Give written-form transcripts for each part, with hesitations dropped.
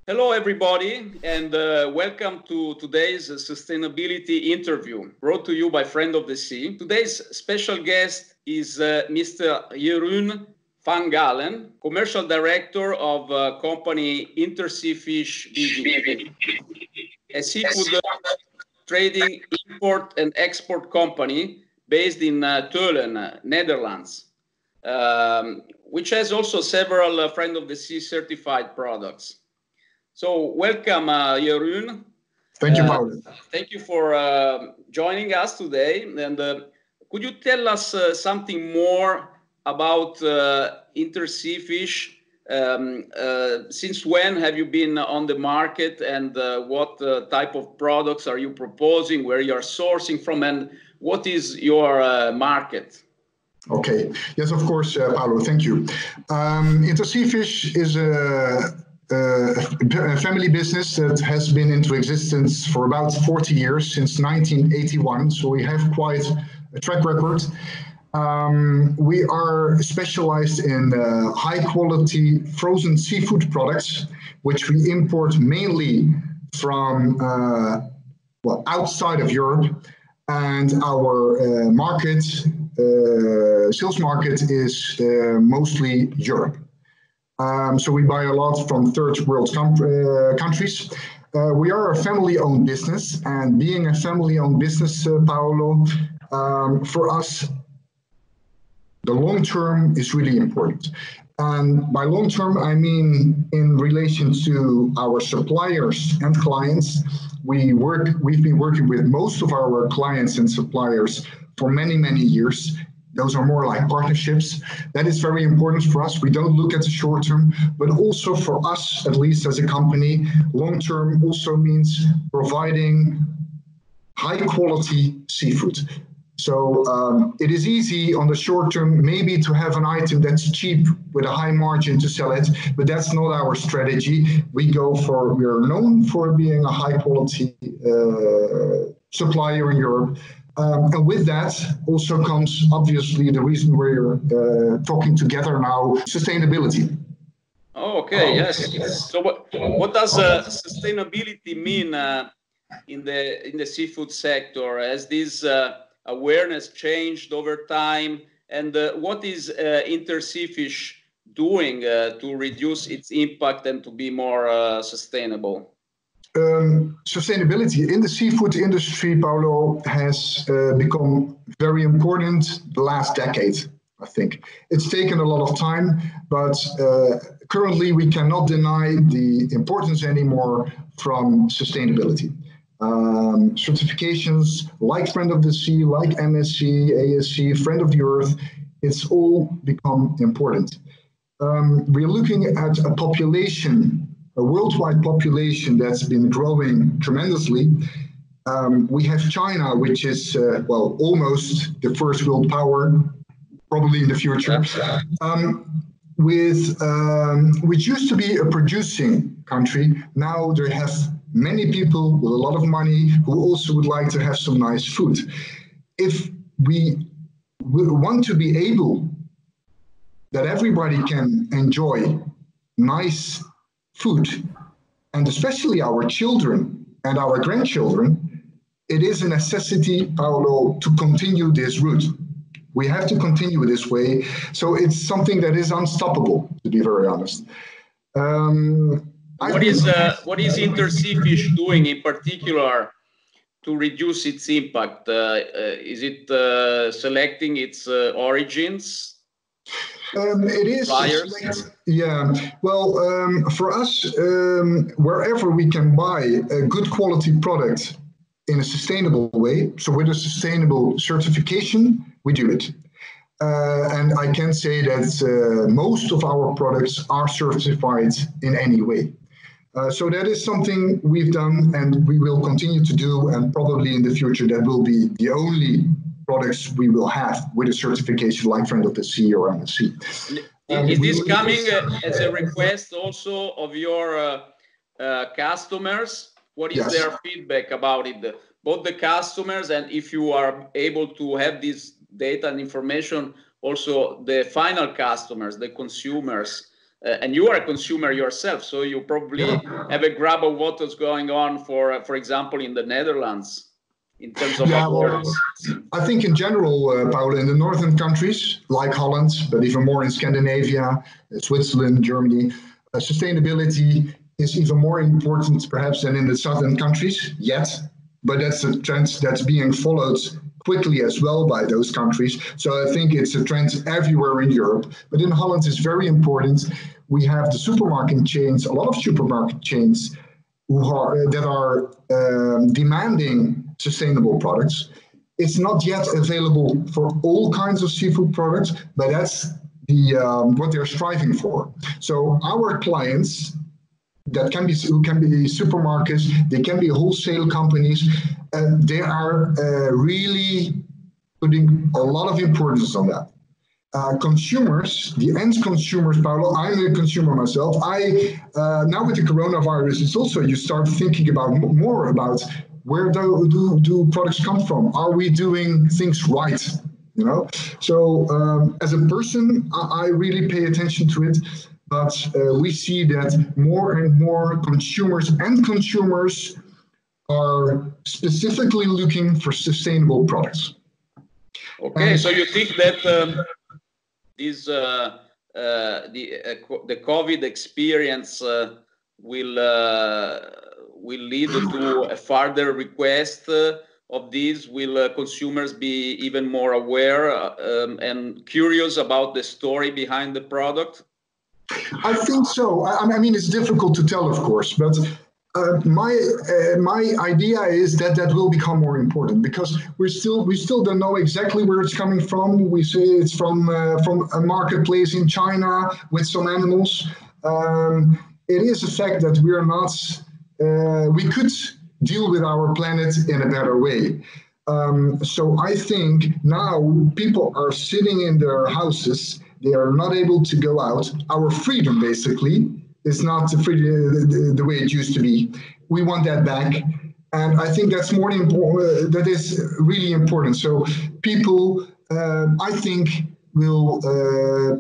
Hello, everybody, and welcome to today's sustainability interview brought to you by Friend of the Sea. Today's special guest is Mr. Jeroen van Galen, Commercial Director of company Interseafish BV, a seafood trading import and export company based in Teulen, Netherlands, which has also several Friend of the Sea certified products. So welcome, Jeroen. Thank you, Paolo. Thank you for joining us today. And could you tell us something more about Interseafish? Since when have you been on the market, and what type of products are you proposing, where you are sourcing from, and what is your market? Okay. Yes, of course, Paolo. Thank you. Interseafish is a family business that has been into existence for about 40 years, since 1981. So we have quite a track record. We are specialized in high quality frozen seafood products, which we import mainly from outside of Europe. And our sales market is mostly Europe. So we buy a lot from third world countries. We are a family-owned business, and being a family-owned business, Paolo, for us, the long term is really important. And by long term, I mean in relation to our suppliers and clients. We've been working with most of our clients and suppliers for many, many years. Those are more like partnerships. That is very important for us. We don't look at the short term, but also for us, at least as a company, long term also means providing high quality seafood. So it is easy on the short term maybe to have an item that's cheap with a high margin to sell it, but that's not our strategy. We are known for being a high quality supplier in Europe. And with that also comes, obviously, the reason we're talking together now, sustainability. Oh, okay, yes. So what does sustainability mean in the seafood sector? Has this awareness changed over time? And what is Interseafish doing to reduce its impact and to be more sustainable? Sustainability in the seafood industry, Paolo, has become very important the last decade, I think. It's taken a lot of time, but currently we cannot deny the importance anymore from sustainability. Certifications like Friend of the Sea, like MSC, ASC, Friend of the Earth, it's all become important. We're looking at a population, a worldwide population that's been growing tremendously. We have China, which is, almost the first world power, probably in the future, which used to be a producing country. Now they have many people with a lot of money who also would like to have some nice food. If we want to be able that everybody can enjoy nice food, and especially our children and our grandchildren, it is a necessity, Paolo, to continue this route. We have to continue this way. So it's something that is unstoppable, to be very honest. What is Interseafish doing in particular to reduce its impact? Is it selecting its origins? It is. Yeah. Well, for us, wherever we can buy a good quality product in a sustainable way, so with a sustainable certification, we do it. And I can say that most of our products are certified in any way. So that is something we've done and we will continue to do, and probably in the future that will be the only products we will have with a certification like Friend of the Sea or MSC. Is this coming as a request also of your customers? What is their feedback about it? Both the customers, and if you are able to have this data and information, also the final customers, the consumers. and you are a consumer yourself, so you probably have a grab of what's going on, for example, in the Netherlands, in terms of awareness. Well, I think in general, Paolo, in the northern countries like Holland, but even more in Scandinavia, Switzerland, Germany, sustainability is even more important perhaps than in the southern countries yet, but that's a trend that's being followed quickly as well by those countries. So I think it's a trend everywhere in Europe, but in Holland it's very important. We have the supermarket chains, a lot of supermarket chains that are demanding sustainable products. It's not yet available for all kinds of seafood products, but that's what they're striving for. So our clients who can be supermarkets, they can be wholesale companies, and they are really putting a lot of importance on that. Consumers, the end consumers, Paolo, I'm a consumer myself. Now with the coronavirus, it's also, you start thinking more about where do products come from? Are we doing things right? You know, so as a person, I really pay attention to it. But we see that more and more consumers are specifically looking for sustainable products. Okay, so you think that the COVID experience will lead to a further request of these? Will consumers be even more aware and curious about the story behind the product? I think so. I mean, it's difficult to tell, of course, but my idea is that will become more important, because we still don't know exactly where it's coming from. We say it's from a marketplace in China with some animals. It is a fact that we are not. We could deal with our planet in a better way. So I think now people are sitting in their houses. They are not able to go out. Our freedom, basically, is not the way it used to be. We want that back. And I think that's more important. That is really important. So people, I think, will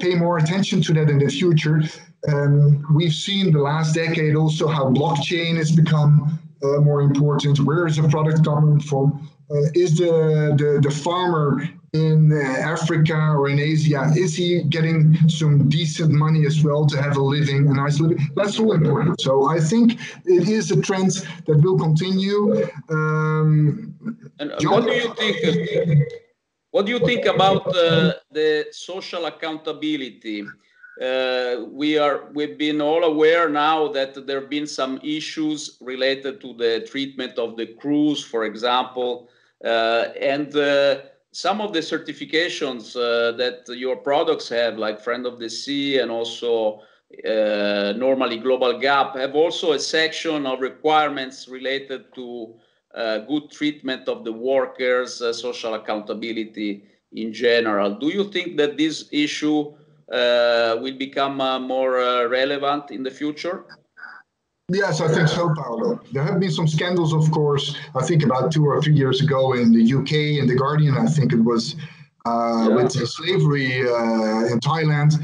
pay more attention to that in the future. We've seen the last decade also how blockchain has become more important. Where is the product coming from? Is the farmer in Africa or in Asia, is he getting some decent money as well to have a living, a nice living? That's all important. So I think it is a trend that will continue. And what do you think about the social accountability? We've been all aware now that there have been some issues related to the treatment of the crews, for example, and some of the certifications that your products have, like Friend of the Sea and also normally Global Gap, have also a section of requirements related to good treatment of the workers, social accountability in general. Do you think that this issue will become more relevant in the future? Yes, I think so, Paolo. There have been some scandals, of course. I think about 2 or 3 years ago in the UK, in The Guardian, I think it was, with slavery in Thailand.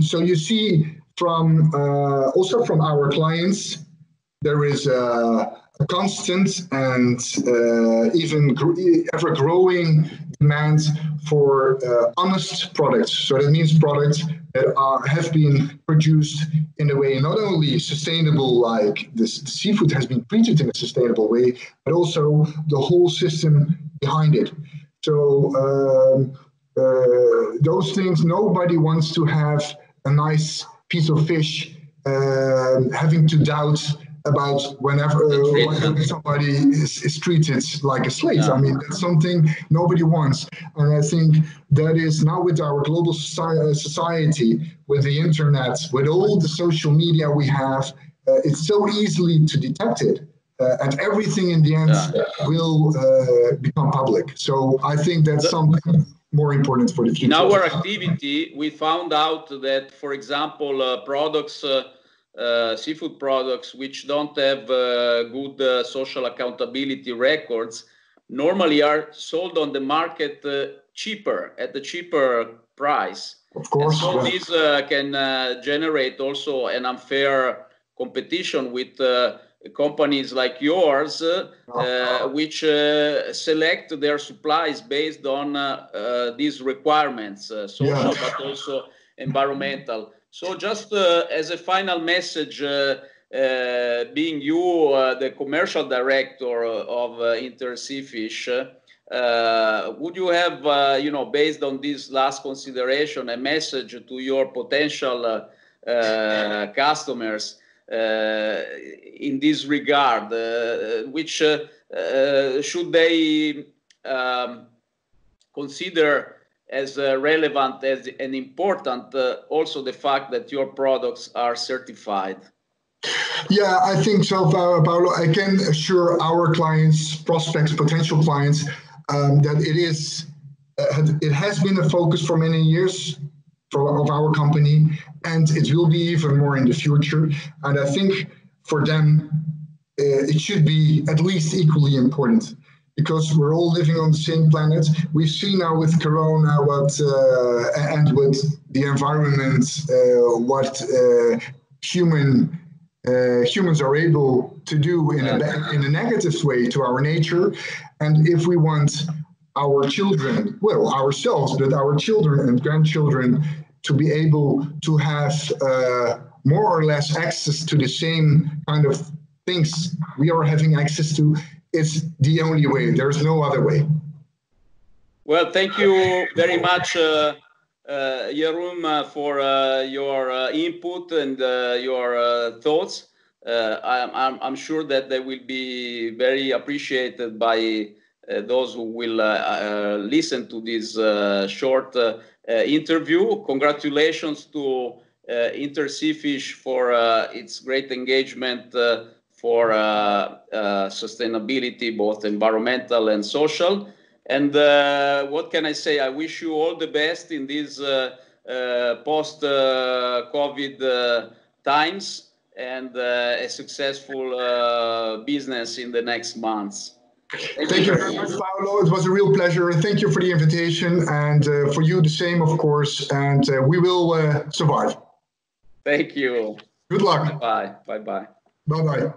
So you see from also from our clients, there is a constant and even ever-growing demand for honest products. So that means products that have been produced in a way not only sustainable, like the seafood has been treated in a sustainable way, but also the whole system behind it. So those things, nobody wants to have a nice piece of fish having to doubt about whenever somebody is treated like a slave. Yeah. I mean, that's something nobody wants. And I think that is now with our global society, with the internet, with all the social media we have, it's so easily to detect it. And everything in the end will become public. So I think that's something more important for the future. In our activity, we found out that, for example, products, seafood products which don't have good social accountability records normally are sold on the market cheaper, at a cheaper price. Of course. And so this can generate also an unfair competition with companies like yours, which select their supplies based on these requirements, social but also environmental. So just as a final message, being you the commercial director of Interseafish, would you have, based on this last consideration, a message to your potential customers in this regard, which should they consider as relevant as and important also the fact that your products are certified? Yeah, I think so, Paolo. I can assure our clients, prospects, potential clients, that it has been a focus for many years of our company, and it will be even more in the future. And I think for them, it should be at least equally important, because we're all living on the same planet. We've seen now with Corona and with the environment, what humans are able to do in a negative way to our nature. And if we want our children, well, ourselves, but our children and grandchildren to be able to have more or less access to the same kind of things we are having access to, it's the only way. There's no other way. Well, thank you very much, Jeroen, for your input and your thoughts. I'm sure that they will be very appreciated by those who will listen to this short interview. Congratulations to Interseafish for its great engagement for sustainability, both environmental and social. And what can I say? I wish you all the best in these post-COVID times, and a successful business in the next months. Thank you very much, Paolo. It was a real pleasure. Thank you for the invitation, and for you the same, of course. And we will survive. Thank you. Good luck. Bye. Bye-bye. Bye-bye.